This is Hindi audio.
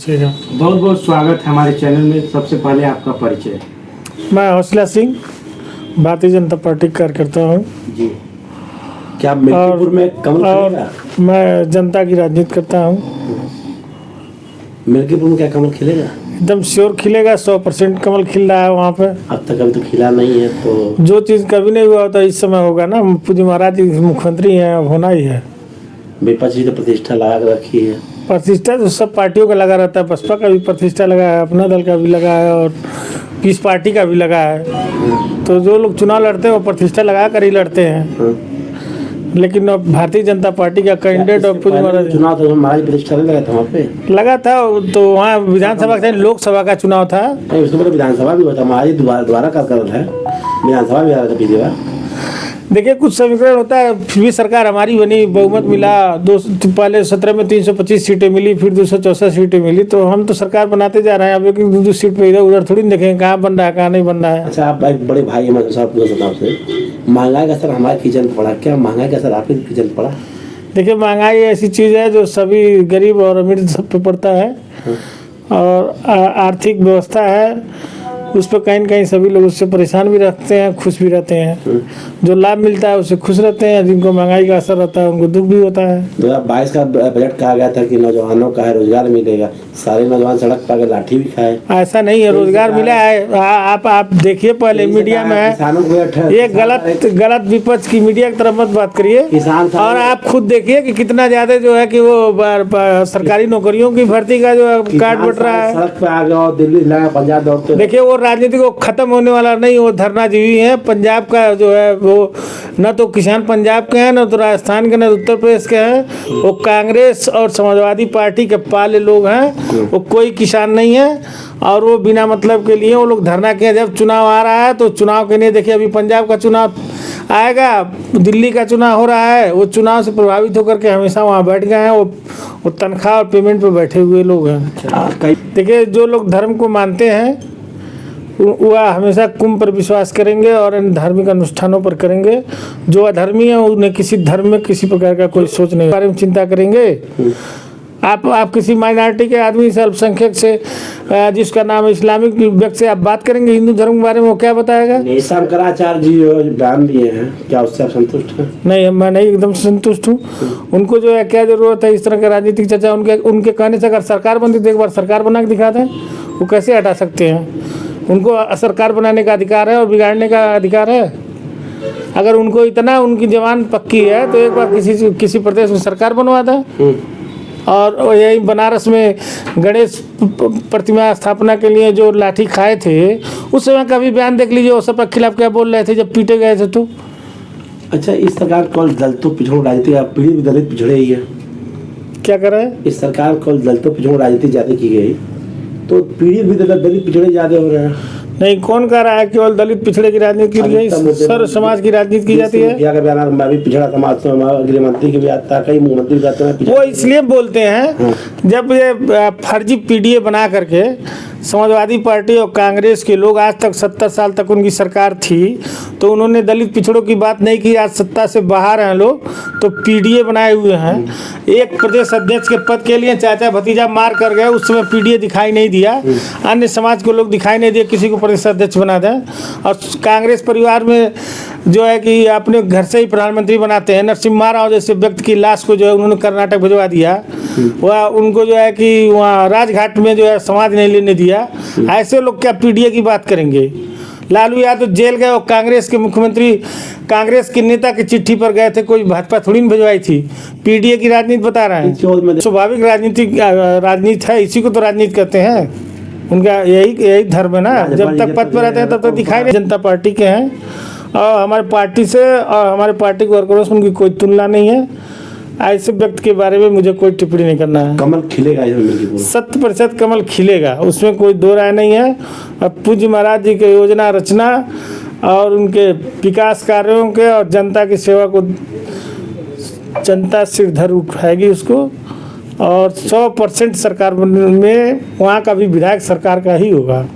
ठीक है। बहुत बहुत स्वागत है हमारे चैनल में। सबसे पहले आपका परिचय। मैं हौसला सिंह, भारतीय जनता पार्टी का कार्यकर्ता हूँ जी। क्या मिल्कीपुर में कमल खिलेगा? मैं जनता की राजनीति करता हूँ। मिल्कीपुर में क्या कमल खिलेगा? एकदम श्योर खिलेगा, 100% कमल खिल रहा है वहाँ पे। अब तक अभी तो खिला नहीं है, तो जो चीज़ कभी नहीं हुआ तो इस समय होगा ना। पूज्य महाराज जी मुख्यमंत्री हैं, अब होना ही है। विपक्ष की तो प्रतिष्ठा लगा के रखी है। प्रतिष्ठा तो सब पार्टियों का लगा रहता है। बसपा का भी प्रतिष्ठा लगा है, अपना दल का भी लगा है और पीस पार्टी का भी लगा है। तो जो लोग चुनाव लड़ते हैं वो प्रतिष्ठा लगा कर ही लड़ते हैं। लेकिन अब भारतीय जनता पार्टी का कैंडिडेट और पूज्य महाराज चुनाव तो महाराज प्रतिष्ठा नहीं लगा था वहाँ पे? लगा था। तो वहाँ विधानसभा का लोकसभा का चुनाव था। नहीं, उसके बाद विधानसभा भी होता। महाराज दोबारा का कर है, विधानसभा भी आ रहा था पिछली बार। देखिए, कुछ समीकरण होता है, फिर भी सरकार हमारी बनी, बहुमत मिला। पहले 17 में 325 सीटें मिली, फिर 264 सीटें मिली। तो हम तो सरकार बनाते जा रहे हैं। अब एक दो सीट पे इधर उधर थोड़ी देखेंगे कहाँ बन रहा है कहाँ नहीं बन रहा है। अच्छा, आप भाई बड़े भाई हमारे साथ से महंगाई का असर हमारे किचन पर पड़ा। क्या महंगाई का असर आपके किचन पर पड़ा? देखिए, महंगाई ऐसी चीज़ है जो सभी गरीब और अमीर सब पे पड़ता है। और आर्थिक व्यवस्था है उस पर कहीं न कहीं सभी लोग उससे परेशान भी रहते हैं, खुश भी रहते हैं। जो लाभ मिलता है उससे खुश रहते हैं, जिनको महंगाई का असर रहता है उनको दुख भी होता है। 2022 का बजट कहा गया था कि नौजवानों का है रोजगार मिलेगा। सारे नौजवान सड़क पर लाठी भी खाए। ऐसा नहीं है, रोजगार मिला है। आप देखिए, पहले मीडिया में है ये गलत विपक्ष की मीडिया की तरफ मत बात करिए। और आप खुद देखिए कि कितना ज्यादा जो है कि वो सरकारी नौकरियों की भर्ती का जो कार्ड बट रहा है। सड़क पे आ गया, दिल्ली लगा, पंजाब दौड़ते। देखिए, वो राजनीति को खत्म होने वाला नहीं, वो धरनाजीवी है। पंजाब का जो है वो न तो किसान पंजाब के हैं, न तो राजस्थान के, न तो उत्तर प्रदेश के हैं। वो कांग्रेस और समाजवादी पार्टी के पाले लोग हैं। वो कोई किसान नहीं है और वो बिना मतलब के लिए वो लोग धरना किए। जब चुनाव आ रहा है तो चुनाव के लिए देखिए, अभी पंजाब का चुनाव आएगा, दिल्ली का चुनाव हो रहा है। वो चुनाव से प्रभावित होकर के हमेशा वहाँ बैठ गए हैं। वो तनख्वाह और पेमेंट पे बैठे हुए लोग हैं। देखिए, जो लोग धर्म को मानते हैं वह हमेशा कुंभ पर विश्वास करेंगे और इन धार्मिक अनुष्ठानों पर करेंगे। जो अधर्मी है उन्हें किसी धर्म में किसी प्रकार का कोई सोच नहीं, बारे में चिंता करेंगे। आप किसी माइनॉरिटी के आदमी से, अल्पसंख्यक से, जिसका नाम इस्लामिक व्यक्ति से आप बात करेंगे हिंदू धर्म के बारे में, वो क्या बताएगा? शंकराचार्य जी बयान दिए हैं, क्या उससे आप संतुष्ट हैं? नहीं, मैं नहीं एकदम संतुष्ट हूँ। उनको जो है क्या जरूरत है इस तरह का राजनीतिक चर्चा? उनके कहने से अगर सरकार बनती तो एक बार सरकार बना के दिखा दें। वो कैसे हटा सकते हैं? उनको सरकार बनाने का अधिकार है और बिगाड़ने का अधिकार है। अगर उनको इतना उनकी जवान पक्की है तो एक बार किसी प्रदेश में सरकार बनवा दें। और यही बनारस में गणेश प्रतिमा स्थापना के लिए जो लाठी खाए थे उस समय का भी बयान देख लीजिए। वो सबके खिलाफ क्या बोल रहे थे जब पीटे गए थे तो। अच्छा, इस सरकार को दलितों पिछड़ों राजनीति, पीड़ित भी दलित पिछड़े ही है। क्या कर रहे हैं? इस सरकार को दलितों पिछड़ों राजनीति ज्यादा की गई तो पीड़ित भी दलित पिछड़े ज्यादा हो रहे हैं। नहीं, कौन कह रहा है केवल दलित पिछड़े की राजनीति की गई? सर्व समाज की राजनीति की जाती है। मैं भी पिछड़ा समाज से, गृह मंत्री की भी आता है, कई मुख्यमंत्री भी आते हैं। वो इसलिए बोलते हैं जब ये फर्जी पीडीए बना करके समाजवादी पार्टी और कांग्रेस के लोग आज तक 70 साल तक उनकी सरकार थी तो उन्होंने दलित पिछड़ों की बात नहीं की। आज सत्ता से बाहर हैं लोग तो पीडीए बनाए हुए हैं। एक प्रदेश अध्यक्ष के पद के लिए चाचा भतीजा मार कर गए, उस समय पीडीए दिखाई नहीं दिया। अन्य समाज के लोग दिखाई नहीं दिए, किसी को प्रदेश अध्यक्ष बना दें। और कांग्रेस परिवार में जो है कि अपने घर से ही प्रधानमंत्री बनाते हैं। नरसिम्हा राव जैसे व्यक्ति की लाश को जो है उन्होंने कर्नाटक भिजवा दिया। वह उनको जो है कि वहाँ राजघाट में जो है समाज नहीं लेने दिया। ऐसे लोग क्या पीडीए की बात करेंगे? लालू यादव जेल गए और कांग्रेस के मुख्यमंत्री कांग्रेस के नेता की चिट्ठी पर गए थे, कोई भाजपा थोड़ी न भिजवाई थी। पीडीए की राजनीति बता रहे हैं। स्वाभाविक राजनीति है, इसी को तो राजनीति कहते हैं। उनका यही धर्म है ना। जब तक पद पर रहते हैं तब तक दिखाई नहीं। जनता पार्टी के हैं और हमारे पार्टी से और हमारे पार्टी के वर्करों से उनकी कोई तुलना नहीं है। ऐसे व्यक्ति के बारे में मुझे कोई टिप्पणी नहीं करना है। कमल खिलेगा, 100% कमल खिलेगा, उसमें कोई दो राय नहीं है। अब पूज्य महाराज जी के योजना रचना और उनके विकास कार्यों के और जनता की सेवा को जनता सिर धर उठाएगी उसको। और 100% सरकार में वहाँ का भी विधायक सरकार का ही होगा।